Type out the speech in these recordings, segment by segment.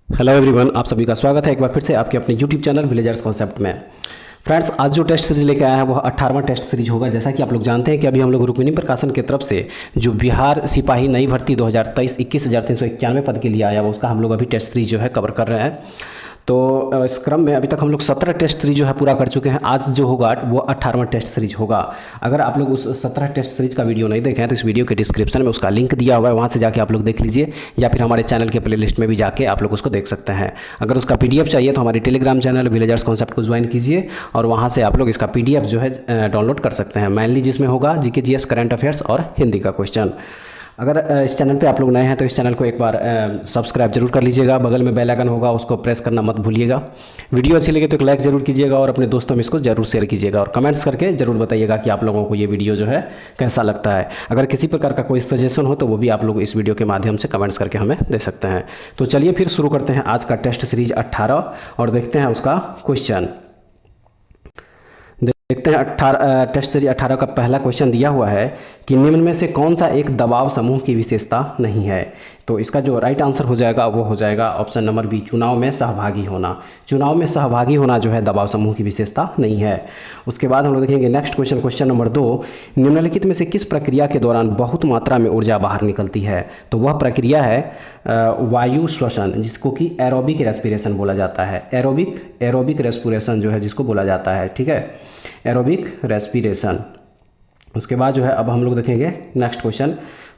Hello everyone, आप सभी का स्वागत है एक बार फिर से आपके अपने यूट्यूब चैनल विलेजर्स कॉन्सेप्ट में। फ्रेंड्स, आज जो टेस्ट सीरीज लेके आया है वह 18वां टेस्ट सीरीज होगा। जैसा कि आप लोग जानते हैं कि अभी हम लोग रुक्मिणी प्रकाशन की तरफ से जो बिहार सिपाही नई भर्ती 2023 21,391 पद के लिए आया वो उसका हम लोग अभी टेस्ट सीरीज जो है कवर कर रहे हैं। तो इस क्रम में अभी तक हम लोग 17 टेस्ट सीरीज जो है पूरा कर चुके हैं। आज जो होगा वो 18वां टेस्ट सीरीज होगा। अगर आप लोग उस 17 टेस्ट सीरीज का वीडियो नहीं देखे हैं तो इस वीडियो के डिस्क्रिप्शन में उसका लिंक दिया हुआ है, वहाँ से जाके आप लोग देख लीजिए, या फिर हमारे चैनल के प्लेलिस्ट में भी जाके आप लोग उसको देख सकते हैं। अगर उसका पीडीएफ चाहिए तो हमारे टेलीग्राम चैनल विलेजर्स कॉन्सेप्ट को ज्वाइन कीजिए और वहाँ से आप लोग इसका पीडीएफ जो है डाउनलोड कर सकते हैं। मेनली जिसमें होगा जीके जीएस, करंट अफेयर्स और हिंदी का क्वेश्चन। अगर इस चैनल पे आप लोग नए हैं तो इस चैनल को एक बार सब्सक्राइब जरूर कर लीजिएगा। बगल में बेल आइकन होगा, उसको प्रेस करना मत भूलिएगा। वीडियो अच्छी लगे तो एक लाइक जरूर कीजिएगा और अपने दोस्तों में इसको जरूर शेयर कीजिएगा और कमेंट्स करके जरूर बताइएगा कि आप लोगों को ये वीडियो जो है कैसा लगता है। अगर किसी प्रकार का कोई सजेशन हो तो वो भी आप लोग इस वीडियो के माध्यम से कमेंट्स करके हमें दे सकते हैं। तो चलिए फिर शुरू करते हैं आज का टेस्ट सीरीज 18 और देखते हैं उसका क्वेश्चन। देखते हैं 18 टेस्ट सीरीज 18 का पहला क्वेश्चन दिया हुआ है कि निम्न में से कौन सा एक दबाव समूह की विशेषता नहीं है। तो इसका जो राइट आंसर हो जाएगा वो हो जाएगा ऑप्शन नंबर बी, चुनाव में सहभागी होना। चुनाव में सहभागी होना जो है दबाव समूह की विशेषता नहीं है। उसके बाद हम लोग देखेंगे नेक्स्ट क्वेश्चन, क्वेश्चन नंबर 2, निम्नलिखित में से किस प्रक्रिया के दौरान बहुत मात्रा में ऊर्जा बाहर निकलती है। तो वह प्रक्रिया है वायु श्वसन, जिसको कि एरोबिक रेस्पिरेशन बोला जाता है। एरोबिक रेस्पिरेशन जो है जिसको बोला जाता है, ठीक है, एरोबिक रेस्पिरेशन। उसके बाद जो है अब हम लोग देखेंगे next question,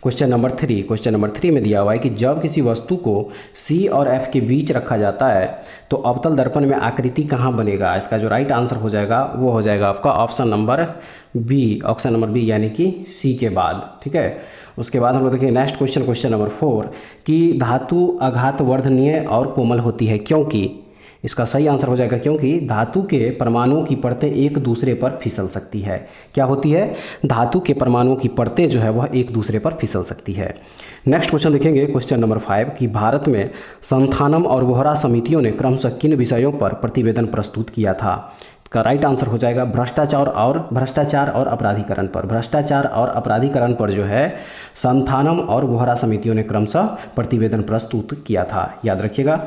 question number 3। Question number 3 में दिया हुआ है कि जब किसी वस्तु को C और F के बीच रखा जाता है तो अवतल दर्पण में आकृति कहाँ बनेगा। इसका जो राइट आंसर हो जाएगा वो हो जाएगा आपका ऑप्शन नंबर बी, यानी कि C के बाद, ठीक है। उसके बाद हम लोग देखेंगे नेक्स्ट क्वेश्चन, क्वेश्चन नंबर 4 कि धातु आघातवर्धनीय और कोमल होती है क्योंकि। इसका सही आंसर हो जाएगा क्योंकि धातु के परमाणुओं की परतें एक दूसरे पर फिसल सकती है। क्या होती है? धातु के परमाणुओं की परतें जो है वह एक दूसरे पर फिसल सकती है। नेक्स्ट क्वेश्चन देखेंगे, क्वेश्चन नंबर 5 कि भारत में संथानम और वोहरा समितियों ने क्रमशः किन विषयों पर प्रतिवेदन प्रस्तुत किया था। का राइट आंसर हो जाएगा भ्रष्टाचार और अपराधीकरण पर। भ्रष्टाचार और अपराधीकरण पर जो है संथानम और वोहरा समितियों ने क्रमशः प्रतिवेदन प्रस्तुत किया था, याद रखिएगा।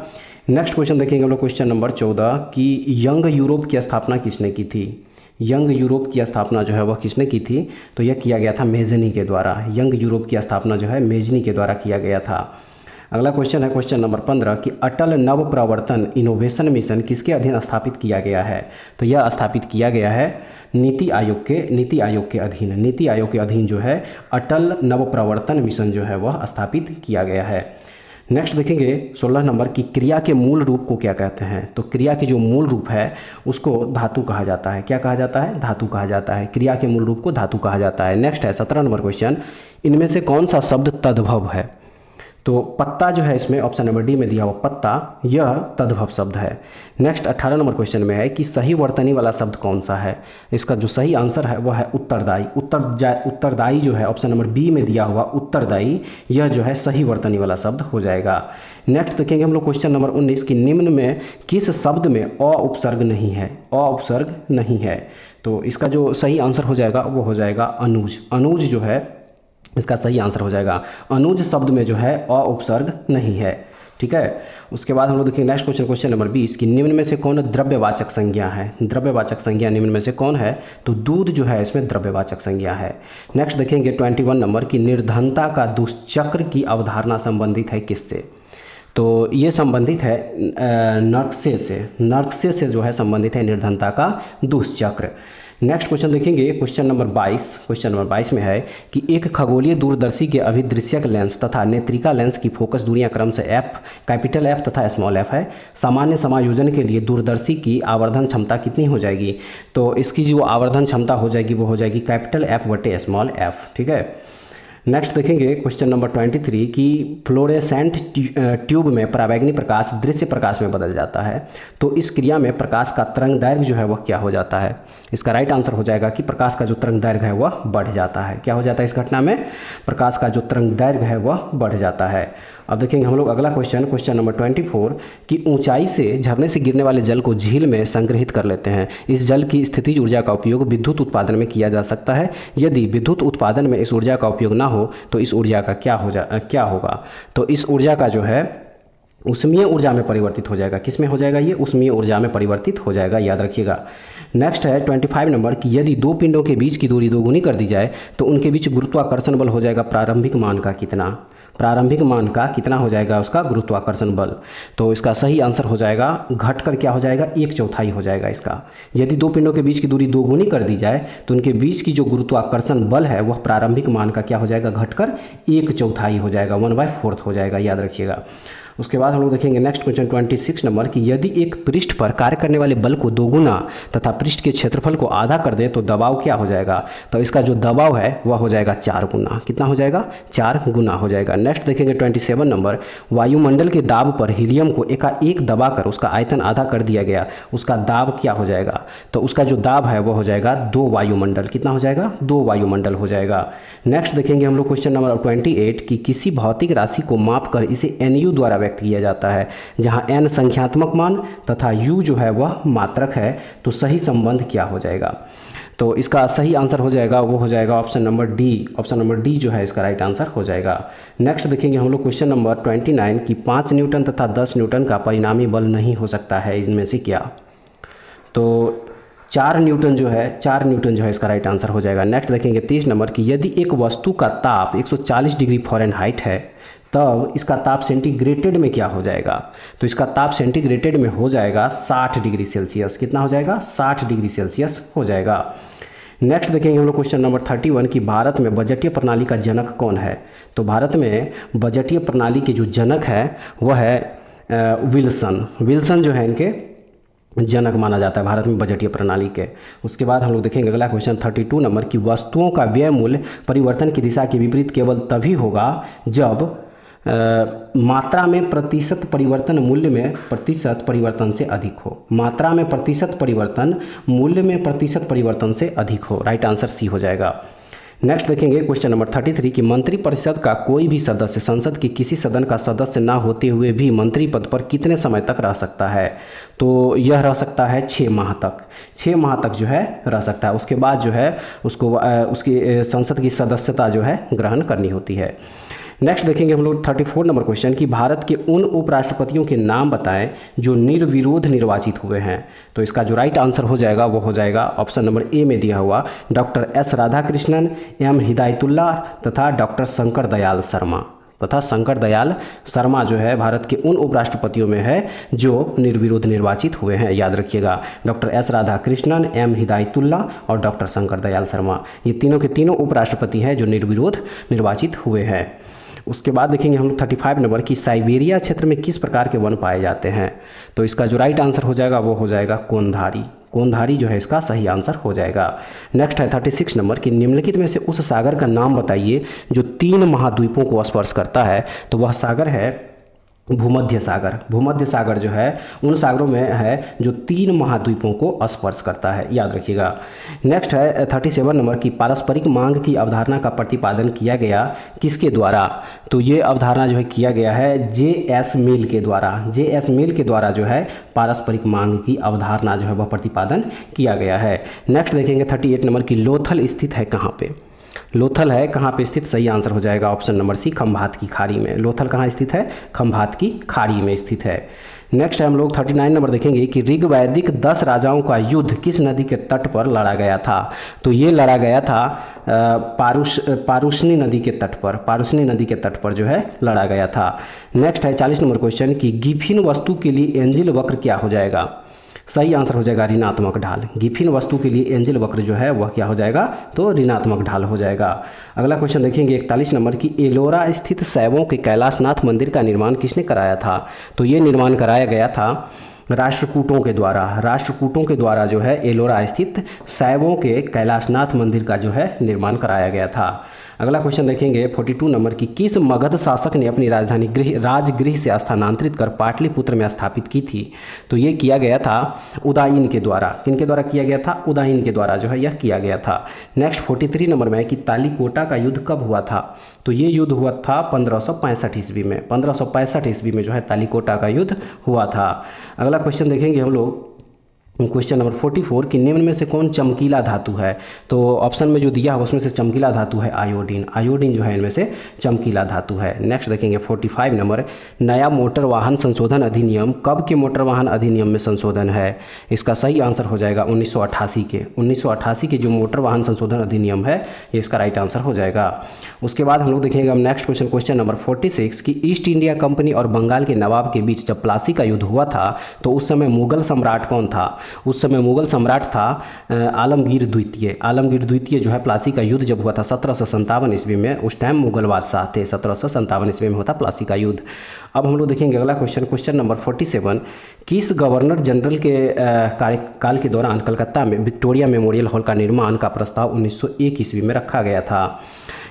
नेक्स्ट क्वेश्चन देखेंगे हम लोग, क्वेश्चन नंबर 14 कि यंग यूरोप की स्थापना किसने की थी। यंग यूरोप की स्थापना जो है वह किसने की थी। तो यह किया गया था मेजनी के द्वारा। यंग यूरोप की स्थापना जो है मेजनी के द्वारा किया गया था। अगला क्वेश्चन है क्वेश्चन नंबर 15 कि अटल नव प्रवर्तन इनोवेशन मिशन किसके अधीन स्थापित किया गया है। तो यह स्थापित किया गया है नीति आयोग के अधीन। नीति आयोग के अधीन जो है अटल नव प्रवर्तन मिशन जो है वह स्थापित किया गया है। नेक्स्ट देखेंगे 16 नंबर की क्रिया के मूल रूप को क्या कहते हैं। तो क्रिया के जो मूल रूप है उसको धातु कहा जाता है। क्या कहा जाता है? धातु कहा जाता है। क्रिया के मूल रूप को धातु कहा जाता है। नेक्स्ट है 17 नंबर क्वेश्चन, इनमें से कौन सा शब्द तद्भव है। तो पत्ता जो है इसमें ऑप्शन नंबर डी में दिया हुआ पत्ता, यह तद्भव शब्द है। नेक्स्ट 18 नंबर क्वेश्चन में है कि सही वर्तनी वाला शब्द कौन सा है। इसका जो सही आंसर है वह है उत्तरदायी। उत्तरदायी जो है ऑप्शन नंबर बी में दिया हुआ उत्तरदायी, यह जो है सही वर्तनी वाला शब्द हो जाएगा। नेक्स्ट देखेंगे हम लोग क्वेश्चन नंबर 19 कि निम्न में किस शब्द में अ उपसर्ग नहीं है। अ उपसर्ग नहीं है। तो इसका जो सही आंसर हो जाएगा वो हो जाएगा अनुज। अनुज जो है इसका सही आंसर हो जाएगा। अनुज शब्द में जो है अ उपसर्ग नहीं है, ठीक है। उसके बाद हम लोग देखिए नेक्स्ट क्वेश्चन, क्वेश्चन नंबर 20 कि निम्न में से कौन द्रव्यवाचक संज्ञा है। द्रव्यवाचक संज्ञा निम्न में से कौन है। तो दूध जो है इसमें द्रव्यवाचक संज्ञा है। नेक्स्ट देखेंगे 21 नंबर की निर्धनता का दुष्चक्र की अवधारणा संबंधित है किससे। तो ये संबंधित है नर्कसे से। नर्कसे से जो है संबंधित है निर्धनता का दुष्चक्र। नेक्स्ट क्वेश्चन देखेंगे क्वेश्चन नंबर 22। क्वेश्चन नंबर 22 में है कि एक खगोलीय दूरदर्शी के अभिदृश्यक लेंस तथा नेत्रिका लेंस की फोकस दूरियां क्रमशः एफ, कैपिटल एफ तथा स्मॉल एफ है। सामान्य समायोजन के लिए दूरदर्शी की आवर्धन क्षमता कितनी हो जाएगी। तो इसकी जो आवर्धन क्षमता हो जाएगी वो हो जाएगी कैपिटल एफ बटे स्मॉल एफ, ठीक है। नेक्स्ट देखेंगे क्वेश्चन नंबर 23 कि फ्लोरेसेंट ट्यूब में पराबैंगनी प्रकाश दृश्य प्रकाश में बदल जाता है। तो इस क्रिया में प्रकाश का तरंग दैर्घ्य जो है वह क्या हो जाता है। इसका राइट आंसर हो जाएगा कि प्रकाश का जो तरंग दैर्घ्य है वह बढ़ जाता है। क्या हो जाता है इस घटना में? प्रकाश का जो तरंग दैर्घ्य है वह बढ़ जाता है। अब देखेंगे हम लोग अगला क्वेश्चन, क्वेश्चन नंबर 24 कि ऊंचाई से झरने से गिरने वाले जल को झील में संग्रहित कर लेते हैं। इस जल की स्थितिज ऊर्जा का उपयोग विद्युत उत्पादन में किया जा सकता है। यदि विद्युत उत्पादन में इस ऊर्जा का उपयोग ना हो तो इस ऊर्जा का क्या होगा। तो इस ऊर्जा का जो है ऊष्मीय ऊर्जा में परिवर्तित हो जाएगा। किस में हो जाएगा? ये ऊष्मीय ऊर्जा में परिवर्तित हो जाएगा, याद रखिएगा। नेक्स्ट है 25 नंबर कि यदि दो पिंडों के बीच की दूरी दोगुनी कर दी जाए तो उनके बीच गुरुत्वाकर्षण बल हो जाएगा प्रारंभिक मान का कितना? प्रारंभिक मान का कितना हो जाएगा उसका गुरुत्वाकर्षण बल? तो इसका सही आंसर हो जाएगा घटकर क्या हो जाएगा? 1/4 हो जाएगा इसका। यदि दो पिंडों के बीच की दूरी दोगुनी कर दी जाए तो उनके बीच की जो गुरुत्वाकर्षण बल है वह प्रारंभिक मान का क्या हो जाएगा? घटकर 1/4 हो जाएगा, 1/4 हो जाएगा, याद रखिएगा। उसके बाद हम लोग देखेंगे नेक्स्ट क्वेश्चन 26 नंबर कि यदि एक पृष्ठ पर कार्य करने वाले बल को दोगुना तथा पृष्ठ के क्षेत्रफल को आधा कर दे तो दबाव क्या हो जाएगा? तो इसका जो दबाव है वह हो जाएगा 4 गुना। कितना हो जाएगा? 4 गुना हो जाएगा। नेक्स्ट देखेंगे 27 नंबर, वायुमंडल के दाब पर हीलियम को एकाएक दबाकर उसका आयतन आधा कर दिया गया, उसका दाब क्या हो जाएगा? तो उसका जो दाब है वह हो जाएगा 2 वायुमंडल। कितना हो जाएगा? 2 वायुमंडल हो जाएगा। नेक्स्ट देखेंगे हम लोग क्वेश्चन नंबर 28 कि किसी भौतिक राशि को मापकर इसे NU द्वारा व्यक्त किया जाता है, जहां n संख्यात्मक मान तथा u जो है वह मात्रक है, तो सही संबंध क्या हो जाएगा? तो इसका सही आंसर हो जाएगा वो हो जाएगा option number D. Option number D जो है इसका राइट आंसर हो जाएगा। नेक्स्ट देखेंगे हम लोग क्वेश्चन नंबर 29 कि 5 न्यूटन तथा 10 न्यूटन का परिणामी बल नहीं हो सकता है, इनमें से क्या? तो 4 न्यूटन जो है इसका राइट आंसर हो जाएगा। नेक्स्ट देखेंगे 30 नंबर कि यदि एक वस्तु का ताप 140 डिग्री फ़ारेनहाइट है तब इसका ताप सेंटीग्रेटेड में क्या हो जाएगा? तो इसका ताप सेंटीग्रेटेड में हो जाएगा 60 डिग्री सेल्सियस। कितना हो जाएगा? 60 डिग्री सेल्सियस हो जाएगा। नेक्स्ट देखेंगे हम लोग क्वेश्चन नंबर 31 कि भारत में बजटीय प्रणाली का जनक कौन है? तो भारत में बजटीय प्रणाली के जो जनक है वह है विल्सन। विल्सन जो है इनके जनक माना जाता है भारत में बजटीय प्रणाली के। उसके बाद हम लोग देखेंगे अगला क्वेश्चन 32 नंबर कि वस्तुओं का व्यय मूल्य परिवर्तन की दिशा के विपरीत केवल तभी होगा जब मात्रा में प्रतिशत परिवर्तन मूल्य में प्रतिशत परिवर्तन से अधिक हो। मात्रा में प्रतिशत परिवर्तन मूल्य में प्रतिशत परिवर्तन से अधिक हो। राइट आंसर सी हो जाएगा। नेक्स्ट देखेंगे क्वेश्चन नंबर 33 कि मंत्रिपरिषद का कोई भी सदस्य संसद के किसी सदन का सदस्य ना होते हुए भी मंत्री पद पर कितने समय तक रह सकता है? तो यह रह सकता है 6 माह तक। 6 माह तक जो है रह सकता है। उसके बाद जो है उसको उसकी संसद की सदस्यता जो है ग्रहण करनी होती है। नेक्स्ट देखेंगे हम लोग 34 नंबर क्वेश्चन कि भारत के उन उपराष्ट्रपतियों के नाम बताएं जो निर्विरोध निर्वाचित हुए हैं। तो इसका जो राइट आंसर हो जाएगा वो हो जाएगा ऑप्शन नंबर ए में दिया हुआ doctor S Radhakrishnan, M Hidayatullah तथा डॉक्टर शंकर दयाल शर्मा जो है भारत के उन उपराष्ट्रपतियों में है जो निर्विरोध निर्वाचित हुए हैं। याद रखिएगा, doctor S Radhakrishnan, M Hidayatullah और डॉक्टर शंकर दयाल शर्मा, ये तीनों के तीनों उपराष्ट्रपति हैं जो निर्विरोध निर्वाचित हुए हैं। उसके बाद देखेंगे हम लोग 35 नंबर की साइबेरिया क्षेत्र में किस प्रकार के वन पाए जाते हैं? तो इसका जो राइट आंसर हो जाएगा वो हो जाएगा कोनधारी। कोनधारी जो है इसका सही आंसर हो जाएगा। नेक्स्ट है 36 नंबर कि निम्नलिखित में से उस सागर का नाम बताइए जो 3 महाद्वीपों को स्पर्श करता है। तो वह सागर है भूमध्य सागर। भूमध्य सागर जो है उन सागरों में है जो 3 महाद्वीपों को स्पर्श करता है, याद रखिएगा। नेक्स्ट है 37 नंबर की पारस्परिक मांग की अवधारणा का प्रतिपादन किया गया किसके द्वारा? तो ये अवधारणा जो है किया गया है J.S. मिल के द्वारा। J.S. मिल के द्वारा जो है पारस्परिक मांग की अवधारणा जो है वह प्रतिपादन किया गया है। नेक्स्ट देखेंगे 38 नंबर की लोथल स्थित है कहाँ पे? लोथल है कहाँ पे स्थित? सही आंसर हो जाएगा ऑप्शन नंबर सी खंभात की खाड़ी में। लोथल कहाँ स्थित है? खंभात की खाड़ी में स्थित है। नेक्स्ट है हम लोग 39 नंबर देखेंगे कि ऋग्वैदिक 10 राजाओं का युद्ध किस नदी के तट पर लड़ा गया था? तो ये लड़ा गया था पारुष्णी नदी के तट पर। पारुष्णी नदी के तट पर जो है लड़ा गया था। नेक्स्ट है 40 नंबर क्वेश्चन कि गिफिन वस्तु के लिए एंजिल वक्र क्या हो जाएगा? सही आंसर हो जाएगा ऋणात्मक ढाल। गिफिन वस्तु के लिए एंजिल वक्र जो है वह क्या हो जाएगा? तो ऋणात्मक ढाल हो जाएगा। अगला क्वेश्चन देखेंगे 41 नंबर की एलोरा स्थित शैवों के कैलाशनाथ मंदिर का निर्माण किसने कराया था? तो ये निर्माण कराया गया था राष्ट्रकूटों के द्वारा। राष्ट्रकूटों के द्वारा जो है एलोरा स्थित शैवों के कैलाशनाथ मंदिर का जो है निर्माण कराया गया था। अगला क्वेश्चन देखेंगे 42 नंबर की किस मगध शासक ने अपनी राजधानी राजगृह से स्थानांतरित कर पाटलिपुत्र में स्थापित की थी? तो ये किया गया था उदायन के द्वारा। किनके द्वारा किया गया था? उदायन के द्वारा जो है यह किया गया था। नेक्स्ट 43 नंबर में कि तालीकोटा का युद्ध कब हुआ था? तो ये युद्ध हुआ था 1565 ईस्वी में। 1565 ईस्वी में जो है तालीकोटा का युद्ध हुआ था। अगला क्वेश्चन देखेंगे हम लोग क्वेश्चन नंबर 44 कि निम्न में से कौन चमकीला धातु है। तो ऑप्शन में जो दिया है उसमें से चमकीला धातु है आयोडीन। आयोडीन जो है इनमें से चमकीला धातु है। नेक्स्ट देखेंगे 45 नंबर, नया मोटर वाहन संशोधन अधिनियम कब के मोटर वाहन अधिनियम में संशोधन है। इसका सही आंसर हो जाएगा 1988 के। 1988 के जो मोटर वाहन संशोधन अधिनियम है ये इसका राइट आंसर हो जाएगा। उसके बाद हम लोग देखेंगे अब नेक्स्ट क्वेश्चन, क्वेश्चन नंबर 46 कि ईस्ट इंडिया कंपनी और बंगाल के नवाब के बीच जब प्लासी का युद्ध हुआ था तो उस समय मुगल सम्राट कौन था। उस समय मुगल सम्राट था आलमगीर द्वितीय। आलमगीर द्वितीय जो है प्लासी का युद्ध जब हुआ था 1757 ईस्वी में, उस टाइम मुगल बादशाह थे। 1757 ईस्वी में होता प्लासी का युद्ध। अब हम लोग देखेंगे अगला क्वेश्चन, क्वेश्चन नंबर 47, किस गवर्नर जनरल के कार्यकाल के दौरान कलकत्ता में विक्टोरिया मेमोरियल हॉल का निर्माण का प्रस्ताव 1901 ईस्वी में रखा गया था।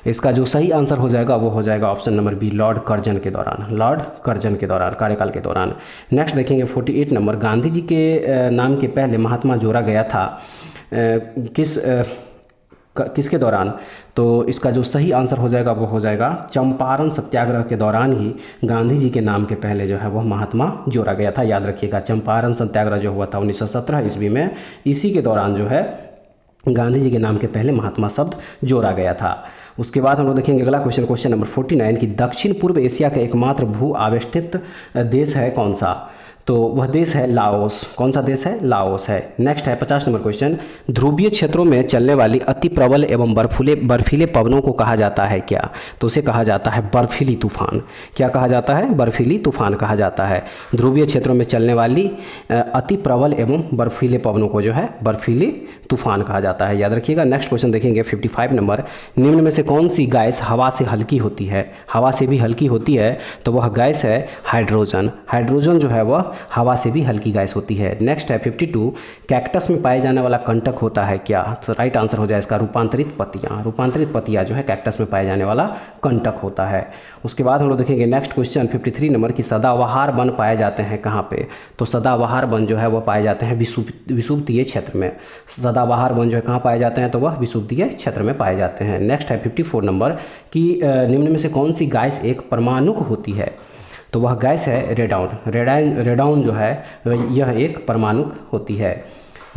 इसका जो सही आंसर हो जाएगा वो हो जाएगा option number B, lord Curzon के दौरान। लॉर्ड कर्जन के दौरान, कार्यकाल के दौरान। नेक्स्ट देखेंगे 48 नंबर, गांधी जी के नाम के पहले महात्मा जोड़ा गया था किसके दौरान। तो इसका जो सही आंसर हो जाएगा वो हो जाएगा चंपारण सत्याग्रह के दौरान ही गांधी जी के नाम के पहले जो है वह महात्मा जोड़ा गया था। याद रखिएगा, चंपारण सत्याग्रह जो हुआ था 1917 ईस्वी में, इसी के दौरान जो है गांधी जी के नाम के पहले महात्मा शब्द जोड़ा गया था। उसके बाद हम लोग देखेंगे अगला क्वेश्चन, क्वेश्चन नंबर 49 कि दक्षिण पूर्व एशिया का एकमात्र भू आवेष्टित देश है कौन सा। तो वह देश है लाओस। कौन सा देश है? लाओस है। नेक्स्ट है 50 नंबर क्वेश्चन, ध्रुवीय क्षेत्रों में चलने वाली अति प्रबल एवं बर्फीले पवनों को कहा जाता है क्या। तो उसे कहा जाता है बर्फीली तूफान। क्या कहा जाता है? बर्फीली तूफान कहा जाता है। ध्रुवीय क्षेत्रों में चलने वाली अति प्रबल एवं बर्फीले पवनों को जो है बर्फीली तूफान कहा जाता है। याद रखिएगा। नेक्स्ट क्वेश्चन देखेंगे 55 नंबर, निम्न में से कौन सी गैस हवा से हल्की होती है। हवा से भी हल्की होती है तो वह गैस है हाइड्रोजन। हाइड्रोजन जो है वह हवा से भी हल्की गैस होती है। नेक्स्ट है 52, कैक्टस में पाए जाने वाला कंटक होता है क्या। तो राइट आंसर हो जाए इसका रूपांतरित पत्तियाँ। रूपांतरित पत्तियाँ जो है कैक्टस में पाए जाने वाला कंटक होता है। उसके बाद हम लोग देखेंगे नेक्स्ट क्वेश्चन 53 नंबर की सदाबहार वन पाए जाते हैं कहाँ पे। तो सदाबहार वन जो है वह पाए जाते हैं विषुवतीय क्षेत्र में। सदाबहार वन जो है कहाँ पाए जाते हैं तो वह विषुवतीय क्षेत्र में पाए जाते हैं। नेक्स्ट है 54 नंबर कि निम्न में से कौन सी गैस एक परमाणुक होती है। तो वह गैस है रेडॉन। रेडॉन जो है यह एक परमाणुक होती है।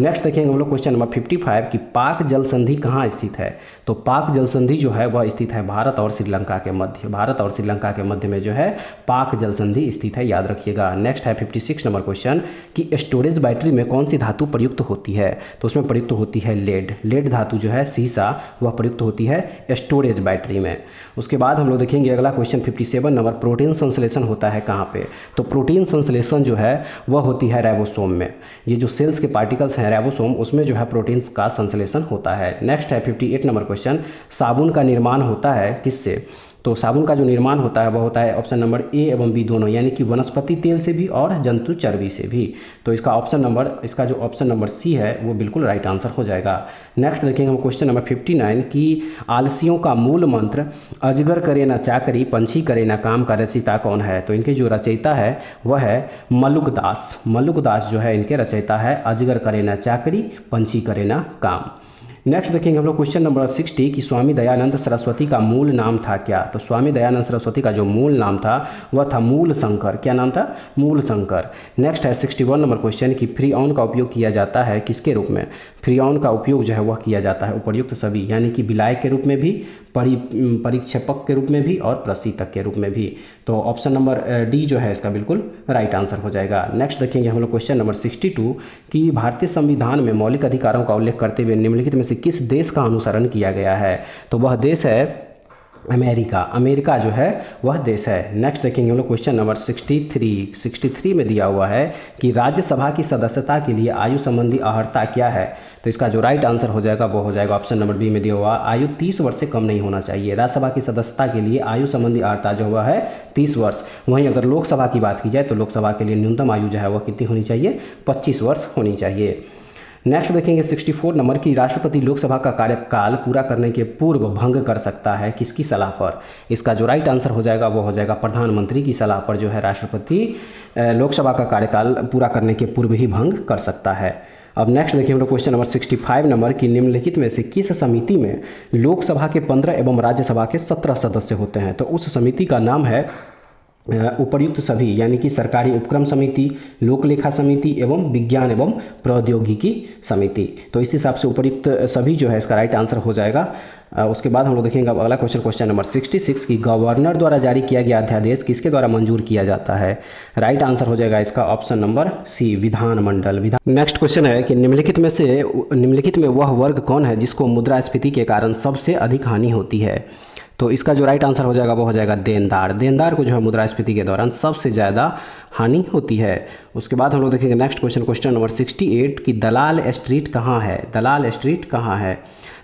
नेक्स्ट देखेंगे हम लोग क्वेश्चन नंबर 55 कि पाक जल संधि कहाँ स्थित है। तो पाक जल संधि जो है वह स्थित है भारत और श्रीलंका के मध्य। भारत और श्रीलंका के मध्य में जो है पाक जल संधि स्थित है। याद रखिएगा। नेक्स्ट है 56 नंबर क्वेश्चन कि स्टोरेज बैटरी में कौन सी धातु प्रयुक्त होती है। तो उसमें प्रयुक्त होती है लेड। लेड धातु जो है सीसा वह प्रयुक्त होती है स्टोरेज बैटरी में। उसके बाद हम लोग देखेंगे अगला क्वेश्चन 57 नंबर, प्रोटीन संश्लेषण होता है कहाँ पे। तो प्रोटीन संश्लेषण जो है वह होती है राइबोसोम में। ये जो सेल्स के पार्टिकल्स राइबोसोम उसमें जो है प्रोटीन्स का संश्लेषण होता है। नेक्स्ट है 58 नंबर क्वेश्चन, साबुन का निर्माण होता है किससे। तो साबुन का जो निर्माण होता है वह होता है ऑप्शन नंबर ए एवं बी दोनों, यानी कि वनस्पति तेल से भी और जंतु चर्बी से भी। तो इसका जो ऑप्शन नंबर सी है वो बिल्कुल राइट आंसर हो जाएगा। नेक्स्ट देखेंगे हम क्वेश्चन नंबर 59 कि आलसियों का मूल मंत्र अजगर करे ना चाकरी पंछी करे ना काम का रचयिता कौन है। तो इनके जो रचयिता है वह है मलुकदास। मलुकदास जो है इनके रचयिता है, अजगर करे ना चाकरी पंछी करे ना काम। नेक्स्ट देखेंगे हम लोग क्वेश्चन नंबर 60 कि स्वामी दयानंद सरस्वती का मूल नाम था क्या। तो स्वामी दयानंद सरस्वती का जो मूल नाम था वह था मूल शंकर। क्या नाम था? मूल शंकर। नेक्स्ट है 61 नंबर क्वेश्चन कि फ्रीऑन का उपयोग किया जाता है किसके रूप में। फ्रीऑन का उपयोग जो है वह किया जाता है उपर्युक्त सभी, यानी कि विलायक के रूप में भी, परिक्षेपक के रूप में भी और प्रशीतक के रूप में भी। तो ऑप्शन नंबर डी जो है इसका बिल्कुल राइट आंसर हो जाएगा। नेक्स्ट देखेंगे हम लोग क्वेश्चन नंबर 62 कि भारतीय संविधान में मौलिक अधिकारों का उल्लेख करते हुए निम्नलिखित में से किस देश का अनुसरण किया गया है। तो वह देश है अमेरिका। अमेरिका जो है वह देश है। नेक्स्ट देखेंगे हम लोग क्वेश्चन नंबर 63 में दिया हुआ है कि राज्यसभा की सदस्यता के लिए आयु संबंधी अर्हता क्या है। तो इसका जो राइट आंसर हो जाएगा वो हो जाएगा ऑप्शन नंबर बी में दिया हुआ, आयु 30 वर्ष से कम नहीं होना चाहिए। राज्यसभा की सदस्यता के लिए आयु संबंधी अर्हता जो हुआ है 30 वर्ष। वहीं अगर लोकसभा की बात की जाए तो लोकसभा के लिए न्यूनतम आयु जो है वह कितनी होनी चाहिए? 25 वर्ष होनी चाहिए। नेक्स्ट देखेंगे 64 नंबर की राष्ट्रपति लोकसभा का कार्यकाल पूरा करने के पूर्व भंग कर सकता है किसकी सलाह पर। इसका जो राइट आंसर हो जाएगा वो हो जाएगा प्रधानमंत्री की सलाह पर जो है राष्ट्रपति लोकसभा का कार्यकाल पूरा करने के पूर्व ही भंग कर सकता है। अब नेक्स्ट देखिए हम लोग क्वेश्चन नंबर 65 नंबर की निम्नलिखित में से किस समिति में लोकसभा के 15 एवं राज्यसभा के 17 सदस्य होते हैं। तो उस समिति का नाम है उपर्युक्त सभी यानी कि सरकारी उपक्रम समिति, लोक लेखा समिति एवं विज्ञान एवं प्रौद्योगिकी समिति। तो इस हिसाब से उपर्युक्त सभी जो है इसका राइट आंसर हो जाएगा। उसके बाद हम लोग देखेंगे अब अगला क्वेश्चन नंबर 66 की गवर्नर द्वारा जारी किया गया अध्यादेश किसके द्वारा मंजूर किया जाता है। राइट आंसर हो जाएगा इसका ऑप्शन नंबर सी, विधानमंडल। नेक्स्ट क्वेश्चन है कि निम्नलिखित में वह वर्ग कौन है जिसको मुद्रास्फीति के कारण सबसे अधिक हानि होती है। तो इसका जो राइट आंसर हो जाएगा वो हो जाएगा देनदार। देनदार को जो है मुद्रास्फीति के दौरान सबसे ज़्यादा हानि होती है। उसके बाद हम लोग देखेंगे नेक्स्ट क्वेश्चन नंबर 68 की दलाल स्ट्रीट कहाँ है। दलाल स्ट्रीट कहाँ है।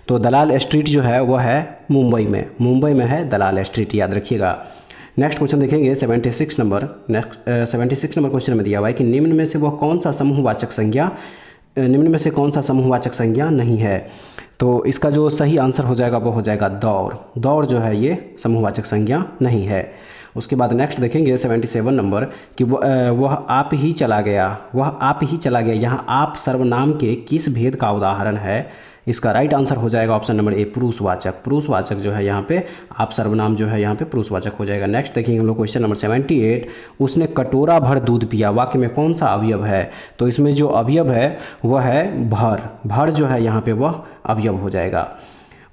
तो दलाल स्ट्रीट जो है वो है मुंबई में है दलाल स्ट्रीट, याद रखिएगा। नेक्स्ट क्वेश्चन देखेंगे 76 नंबर क्वेश्चन में दिया हुआ है कि निम्न में से कौन सा समूहवाचक संज्ञा नहीं है। तो इसका जो सही आंसर हो जाएगा वो हो जाएगा दौर। दौर जो है ये समूहवाचक संज्ञा नहीं है। उसके बाद नेक्स्ट देखेंगे 77 नंबर कि वह आप ही चला गया। यहाँ आप सर्वनाम के किस भेद का उदाहरण है। इसका राइट आंसर हो जाएगा ऑप्शन नंबर ए, पुरुषवाचक जो है यहाँ पे आप सर्वनाम जो है यहाँ पे पुरुषवाचक हो जाएगा। नेक्स्ट देखेंगे हम लोग क्वेश्चन नंबर 78, उसने कटोरा भर दूध पिया वाक्य में कौन सा अवयव है। तो इसमें जो अवयव है वह है भर जो है यहाँ पे वह अवयव हो जाएगा।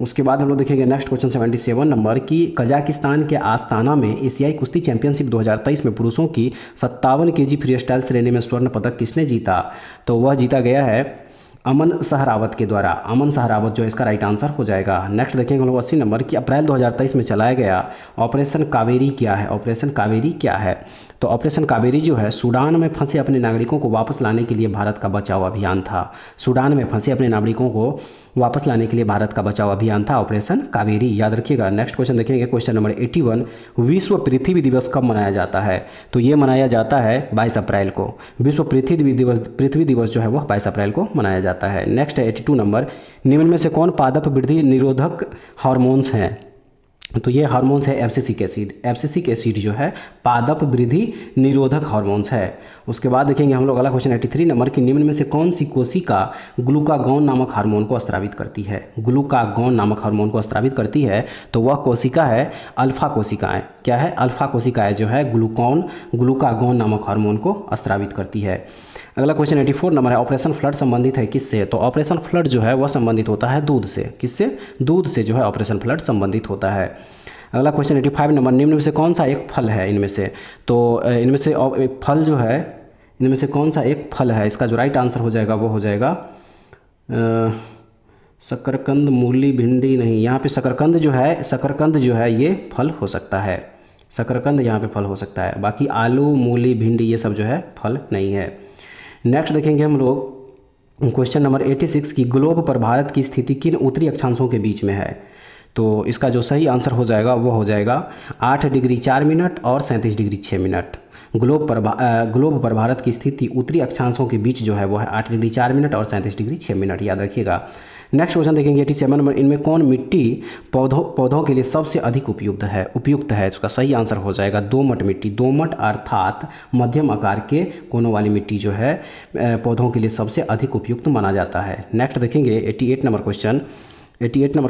उसके बाद हम लोग देखेंगे नेक्स्ट क्वेश्चन 77 नंबर की कजाकिस्तान के आस्ताना में एशियाई कुश्ती चैंपियनशिप 2023 में पुरुषों की 57 केजी फ्री स्टाइल श्रेणी में स्वर्ण पदक किसने जीता। तो वह जीता गया है अमन सहरावत के द्वारा। अमन सहरावत जो इसका राइट आंसर हो जाएगा। नेक्स्ट देखेंगे हम लोग 80 नंबर की अप्रैल 2023 में चलाया गया ऑपरेशन कावेरी क्या है। तो ऑपरेशन कावेरी जो है सूडान में फंसे अपने नागरिकों को वापस लाने के लिए भारत का बचाव अभियान था। सूडान में फंसे अपने नागरिकों को वापस लाने के लिए भारत का बचाव अभियान था ऑपरेशन कावेरी, याद रखिएगा। नेक्स्ट क्वेश्चन देखेंगे क्वेश्चन नंबर 81, विश्व पृथ्वी दिवस कब मनाया जाता है। तो ये मनाया जाता है 22 अप्रैल को। विश्व पृथ्वी दिवस जो है वह 22 अप्रैल को मनाया जाता है। नेक्स्ट है 82 नंबर, निम्न में से कौन पादप वृद्धि निरोधक हार्मोन्स हैं। तो ये हार्मोन्स है एब्सिसिक एसिड जो है पादप वृद्धि निरोधक हार्मोन्स है। उसके बाद देखेंगे हम लोग अगला क्वेश्चन 83 नंबर की निम्न में से कौन सी कोशिका ग्लूकागॉन नामक हार्मोन को स्रावित करती है। तो वह कोशिका है अल्फा कोशिकाएं। क्या है, अल्फा कोशिकाएं जो है ग्लूकागॉन नामक हार्मोन को स्रावित करती है। अगला क्वेश्चन 84 नंबर है ऑपरेशन फ्लड संबंधित है किससे। तो ऑपरेशन फ्लड जो है वह संबंधित होता है दूध से। किससे, दूध से जो है ऑपरेशन फ्लड संबंधित होता है। अगला क्वेश्चन 85 नंबर, निम्न में से कौन सा एक फल है इनमें से। तो इनमें से एक फल जो है, इनमें से कौन सा एक फल है। इसका जो राइट आंसर हो जाएगा वो हो जाएगा शकरकंद, मूली, भिंडी नहीं। यहाँ पे शकरकंद जो है ये फल हो सकता है। शकरकंद यहाँ पे फल हो सकता है, बाकी आलू, मूली, भिंडी ये सब जो है फल नहीं है। नेक्स्ट देखेंगे हम लोग क्वेश्चन नंबर 86 की ग्लोब पर भारत की स्थिति किन उत्तरी अक्षांशों के बीच में है। तो इसका जो सही आंसर हो जाएगा वो हो जाएगा 8 डिग्री 4 मिनट और 37 डिग्री 6 मिनट। ग्लोब पर भारत की स्थिति उत्तरी अक्षांशों के बीच जो है वो है 8 डिग्री 4 मिनट और 37 डिग्री 6 मिनट, याद रखिएगा। नेक्स्ट क्वेश्चन देखेंगे 87 नंबर, इनमें कौन मिट्टी पौधों के लिए सबसे अधिक उपयुक्त है। इसका सही आंसर हो जाएगा दोमट मिट्टी। दोमट अर्थात मध्यम आकार के कोनों वाली मिट्टी जो है पौधों के लिए सबसे अधिक उपयुक्त माना जाता है। नेक्स्ट देखेंगे 88 नंबर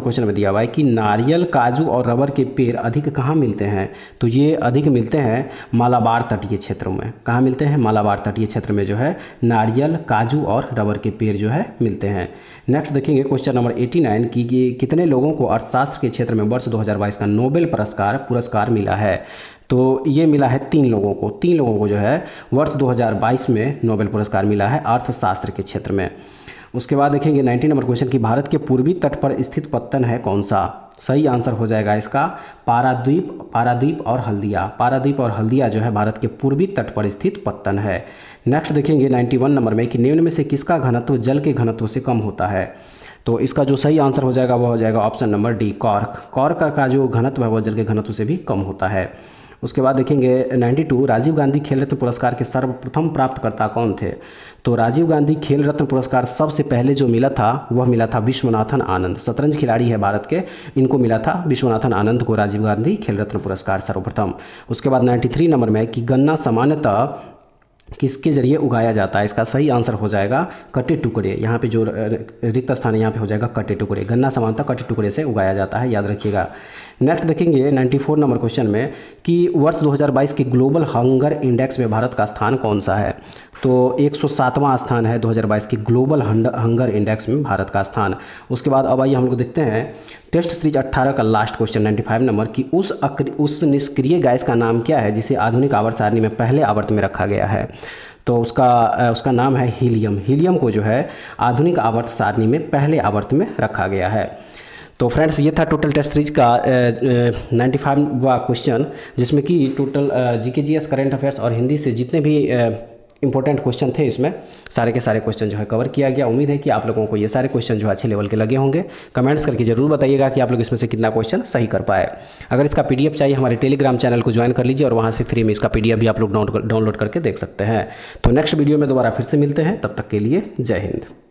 क्वेश्चन में दिया हुआ है कि नारियल, काजू और रबर के पेड़ अधिक कहाँ मिलते हैं। तो ये अधिक मिलते हैं मालाबार तटीय क्षेत्रों में। कहाँ मिलते हैं, मालाबार तटीय क्षेत्र में जो है नारियल, काजू और रबर के पेड़ जो है मिलते हैं। नेक्स्ट देखेंगे क्वेश्चन नंबर 89 की कितने लोगों को अर्थशास्त्र के क्षेत्र में वर्ष 2022 का नोबेल पुरस्कार मिला है। तो ये मिला है 3 लोगों को जो है वर्ष 2022 में नोबेल पुरस्कार मिला है अर्थशास्त्र के क्षेत्र में। उसके बाद देखेंगे 90 नंबर क्वेश्चन की भारत के पूर्वी तट पर स्थित पत्तन है कौन सा। सही आंसर हो जाएगा इसका पारादीप और हल्दिया जो है भारत के पूर्वी तट पर स्थित पत्तन है। नेक्स्ट देखेंगे 91 नंबर में कि निम्न में से किसका घनत्व जल के घनत्व से कम होता है। तो इसका जो सही आंसर हो जाएगा वह हो जाएगा ऑप्शन नंबर डी, कॉर्क का जो घनत्व है वह जल के घनत्व से भी कम होता है। उसके बाद देखेंगे 92 राजीव गांधी खेल रत्न पुरस्कार के सर्वप्रथम प्राप्तकर्ता कौन थे। तो राजीव गांधी खेल रत्न पुरस्कार सबसे पहले जो मिला था वह मिला था विश्वनाथन आनंद। शतरंज खिलाड़ी है भारत के, इनको मिला था विश्वनाथन आनंद को राजीव गांधी खेल रत्न पुरस्कार सर्वप्रथम। उसके बाद 93 नंबर में कि गन्ना सामान्यतः किसके जरिए उगाया जाता है? इसका सही आंसर हो जाएगा कटे टुकड़े। यहाँ पे जो रिक्त स्थान है यहाँ पे हो जाएगा कटे टुकड़े। गन्ना सामान्यतः कटे टुकड़े से उगाया जाता है, याद रखिएगा। नेक्स्ट देखेंगे 94 नंबर क्वेश्चन में कि वर्ष 2022 के ग्लोबल हंगर इंडेक्स में भारत का स्थान कौन सा है? तो 107वां स्थान है 2022 के ग्लोबल हंगर इंडेक्स में भारत का स्थान। उसके बाद अब आइए हम लोग देखते हैं टेस्ट सीरीज 18 का लास्ट क्वेश्चन 95 नंबर की उस निष्क्रिय गैस का नाम क्या है जिसे आधुनिक आवर्त सारणी में पहले आवर्त में रखा गया है? तो उसका नाम है हीलियम। हीलियम को जो है आधुनिक आवर्त सारणी में पहले आवर्त में रखा गया है। तो फ्रेंड्स ये था टोटल टेस्ट सीरीज का 95वां क्वेश्चन, जिसमें कि total GK GS current affairs और हिंदी से जितने भी इंपॉर्टेंट क्वेश्चन थे इसमें सारे के सारे क्वेश्चन जो है कवर किया गया। उम्मीद है कि आप लोगों को ये सारे क्वेश्चन जो है अच्छे लेवल के लगे होंगे। कमेंट्स करके जरूर बताइएगा कि आप लोग इसमें से कितना क्वेश्चन सही कर पाए। अगर इसका पीडीएफ चाहिए हमारे टेलीग्राम चैनल को ज्वाइन कर लीजिए और वहाँ से फ्री में इसका पीडीएफ भी आप लोग डाउनलोड करके देख सकते हैं। तो नेक्स्ट वीडियो में दोबारा फिर से मिलते हैं, तब तक के लिए जय हिंद।